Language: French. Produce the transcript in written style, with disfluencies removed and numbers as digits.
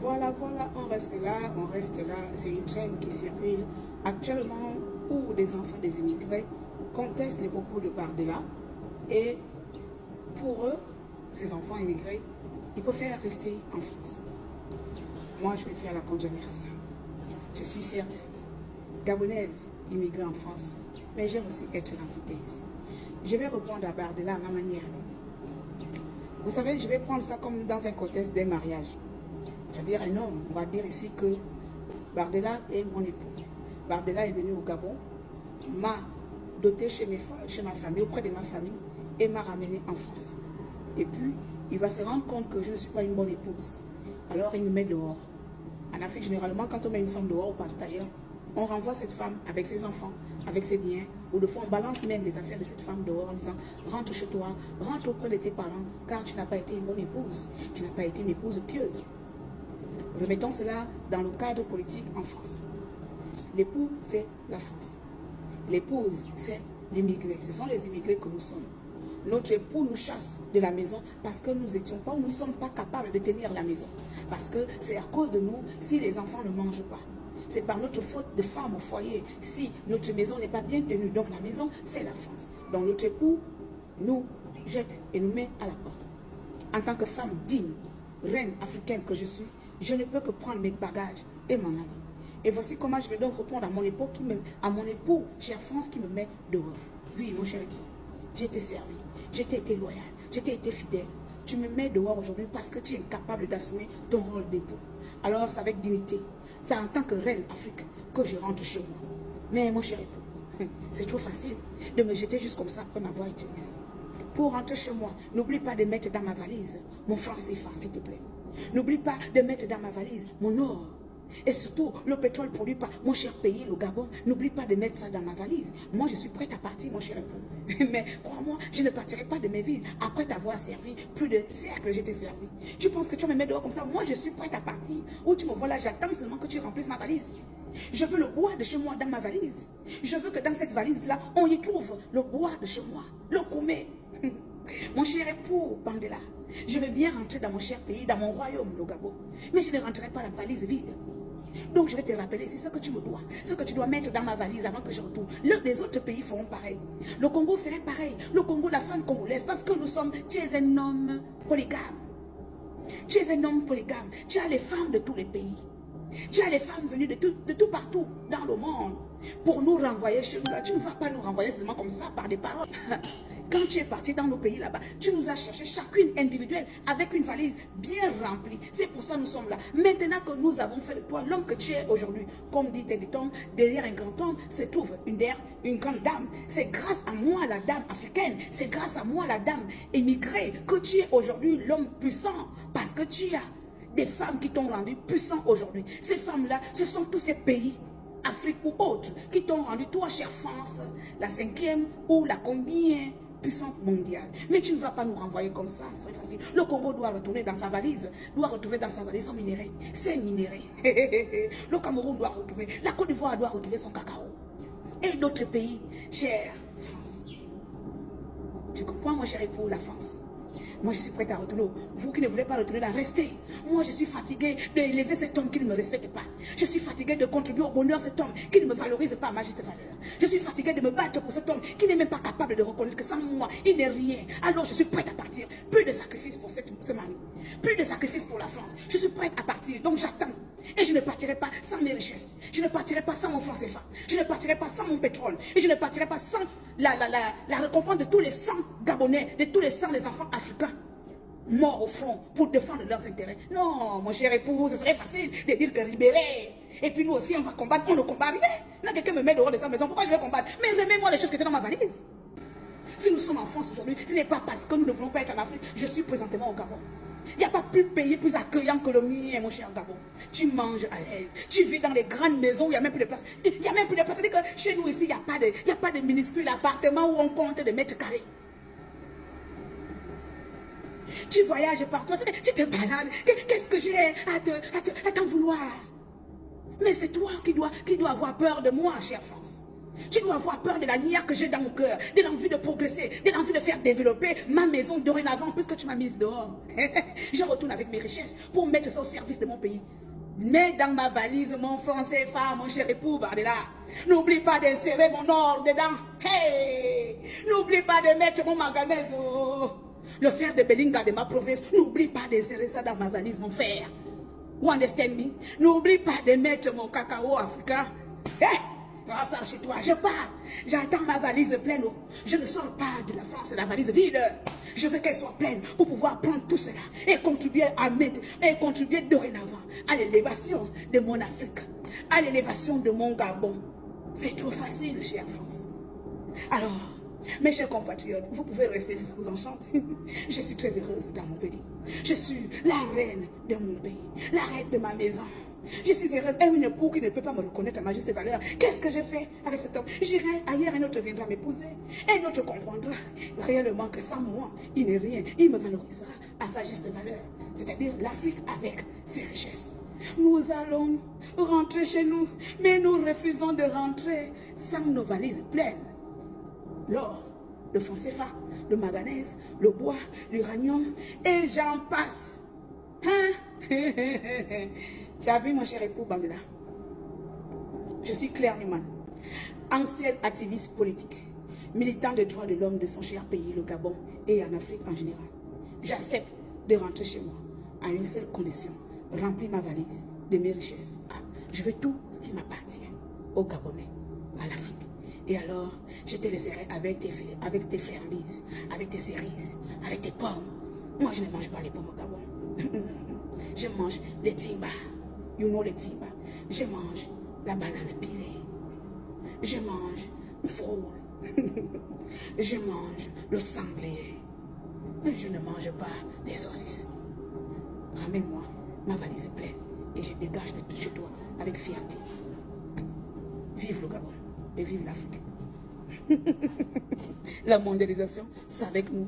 Voilà, on reste là. C'est une traîne qui circule actuellement où des enfants des immigrés contestent les propos de Bardella. Et pour eux, ces enfants immigrés, ils préfèrent rester en France. Moi, je vais faire la controverse. Je suis certes gabonaise, immigrée en France, mais j'aime aussi être l'antithèse. Je vais répondre à Bardella à ma manière. Vous savez, je vais prendre ça comme dans un contexte d'un mariage. C'est-à-dire un homme, on va dire ici que Bardella est mon époux. Bardella est venu au Gabon, m'a doté chez ma famille, auprès de ma famille, et m'a ramené en France. Et puis, il va se rendre compte que je ne suis pas une bonne épouse. Alors, il me met dehors. En Afrique, généralement, quand on met une femme dehors ou partout ailleurs, on renvoie cette femme avec ses enfants, avec ses biens, ou de fois on balance même les affaires de cette femme dehors en disant « Rentre chez toi, rentre auprès de tes parents, car tu n'as pas été une bonne épouse, tu n'as pas été une épouse pieuse. » Remettons cela dans le cadre politique en France. L'époux, c'est la France. L'épouse, c'est l'immigré. Ce sont les immigrés que nous sommes. Notre époux nous chasse de la maison parce que nous ne sommes pas capables de tenir la maison. Parce que c'est à cause de nous si les enfants ne mangent pas. C'est par notre faute de femmes au foyer si notre maison n'est pas bien tenue. Donc la maison, c'est la France. Donc notre époux nous jette et nous met à la porte. En tant que femme digne, reine africaine que je suis, je ne peux que prendre mes bagages et m'en aller. Et voici comment je vais donc répondre à mon époux, chère France, qui me met dehors. Oui, mon cher époux, j'ai été servi, j'ai été loyal, j'ai été fidèle. Tu me mets dehors aujourd'hui parce que tu es incapable d'assumer ton rôle d'époux. Alors c'est avec dignité, c'est en tant que reine Afrique que je rentre chez moi. Mais mon cher époux, c'est trop facile de me jeter juste comme ça après m'avoir utilisé. Pour rentrer chez moi, n'oublie pas de mettre dans ma valise mon franc CFA, s'il te plaît. N'oublie pas de mettre dans ma valise mon or. Et surtout, le pétrole produit par mon cher pays, le Gabon. N'oublie pas de mettre ça dans ma valise. Moi, je suis prête à partir, mon cher époux. Mais crois-moi, je ne partirai pas de mes villes après t'avoir servi. Plus de siècles, je t'ai servi. Tu penses que tu vas me mettre dehors comme ça? Moi, je suis prête à partir. Ou tu me vois là, j'attends seulement que tu remplisses ma valise. Je veux le bois de chez moi dans ma valise. Je veux que dans cette valise-là, on y trouve le bois de chez moi. Le Koumé. Mon cher époux, Bardella, je vais bien rentrer dans mon cher pays, dans mon royaume, le Gabon. Mais je ne rentrerai pas la valise vide. Donc je vais te rappeler, c'est ce que tu me dois. Ce que tu dois mettre dans ma valise avant que je retourne. Les autres pays feront pareil. Le Congo ferait pareil. Le Congo, la femme congolaise, parce que tu es un homme polygame. Tu es un homme polygame. Tu as les femmes de tous les pays. Tu as les femmes venues de tout partout dans le monde pour nous renvoyer chez nous là. Tu ne vas pas nous renvoyer seulement comme ça par des paroles. Quand tu es parti dans nos pays là-bas, tu nous as cherché chacune individuelle avec une valise bien remplie. C'est pour ça que nous sommes là. Maintenant que nous avons fait de toi l'homme que tu es aujourd'hui, comme dit Téléthon, derrière un grand homme se trouve une grande dame. C'est grâce à moi, la dame africaine, c'est grâce à moi, la dame émigrée, que tu es aujourd'hui l'homme puissant. Parce que tu as des femmes qui t'ont rendu puissant aujourd'hui. Ces femmes-là, ce sont tous ces pays, Afrique ou autres, qui t'ont rendu, toi, chère France, la 5e ou la combien puissante mondiale. Mais tu ne vas pas nous renvoyer comme ça, c'est très facile. Le Congo doit retourner dans sa valise, son minerai, ses minéraux. Le Cameroun doit retrouver, la Côte d'Ivoire doit retrouver son cacao. Et d'autres pays, chère France. Tu comprends, mon cher époux, la France? Moi, je suis prête à retourner. Vous qui ne voulez pas retourner là, restez. Moi, je suis fatiguée d'élever cet homme qui ne me respecte pas. Je suis fatiguée de contribuer au bonheur de cet homme qui ne me valorise pas à ma juste valeur. Je suis fatiguée de me battre pour cet homme qui n'est même pas capable de reconnaître que sans moi, il n'est rien. Alors, je suis prête à partir. Plus de sacrifices pour ce mari. Plus de sacrifices pour la France. Je suis prête à partir. Donc, j'attends. Et je ne partirai pas sans mes richesses. Je ne partirai pas sans mon franc CFA. Je ne partirai pas sans mon pétrole. Et je ne partirai pas sans la récompense de tous les 100 Gabonais, de tous les 100 des enfants africains morts au front pour défendre leurs intérêts. Non, mon cher époux, ce serait facile de dire que libérer. Et puis nous aussi, on va combattre. On ne combat rien. Là, quelqu'un me met dehors de sa maison. Pourquoi je vais combattre? Mais remets-moi les choses qui étaient dans ma valise. Si nous sommes en France aujourd'hui, ce n'est pas parce que nous ne voulons pas être en Afrique. Je suis présentement au Gabon. Il n'y a pas plus pays plus accueillant que le mien, mon cher Gabon. Tu manges à l'aise. Tu vis dans les grandes maisons où il n'y a même plus de place. Il n'y a même plus de place. C'est-à-dire que chez nous ici, il n'y a pas de minuscules appartements où on compte des mètres carrés. Tu voyages partout, tu te balades. Qu'est-ce que j'ai à t'en vouloir? Mais c'est toi qui dois avoir peur de moi, chère France. Tu dois avoir peur de la lumière que j'ai dans mon cœur, de l'envie de progresser, de l'envie de faire développer ma maison dorénavant, puisque tu m'as mise dehors. Je retourne avec mes richesses pour mettre ça au service de mon pays. Mets dans ma valise mon franc CFA, mon cher époux, Bardella. N'oublie pas d'insérer mon or dedans. Hey! N'oublie pas de mettre mon manganèse. Oh. Le fer de Belinga de ma province. N'oublie pas d'insérer ça dans ma valise, mon fer. You understand me? N'oublie pas de mettre mon cacao africain. Hey! Rentre chez toi, je pars. J'attends ma valise pleine. Je ne sors pas de la France, la valise vide. Je veux qu'elle soit pleine pour pouvoir prendre tout cela et contribuer à mettre, et contribuer dorénavant à l'élévation de mon Afrique, à l'élévation de mon Gabon. C'est trop facile, chère France. Alors, mes chers compatriotes, vous pouvez rester si ça vous enchante. Je suis très heureuse dans mon pays. Je suis la reine de mon pays, la reine de ma maison. Je suis heureuse. Un époux qui ne peut pas me reconnaître à ma juste valeur. Qu'est-ce que j'ai fait avec cet homme? J'irai ailleurs, un autre viendra m'épouser. Un autre comprendra réellement que sans moi, il n'est rien. Il me valorisera à sa juste valeur. C'est-à-dire l'Afrique avec ses richesses. Nous allons rentrer chez nous, mais nous refusons de rentrer sans nos valises pleines. L'or, le franc CFA, le manganèse, le bois, l'uranium, et j'en passe. Hein? Tu as vu mon cher époux Bangla? Je suis Claire Newman, ancienne activiste politique, militant des droits de l'homme de son cher pays, le Gabon, et en Afrique en général. J'accepte de rentrer chez moi à une seule condition, remplir ma valise de mes richesses. Je veux tout ce qui m'appartient aux Gabonais, à l'Afrique. Et alors, je te laisserai avec tes friandises, avec tes cerises, avec tes pommes. Moi, je ne mange pas les pommes au Gabon. Je mange les timba. You know les timba. Je mange la banane pilée. Je mange le frôle. Je mange le sanglier. Je ne mange pas les saucisses. Ramène-moi ma valise pleine et je dégage de tout chez toi avec fierté. Vive le Gabon et vive l'Afrique. La mondialisation, c'est avec nous.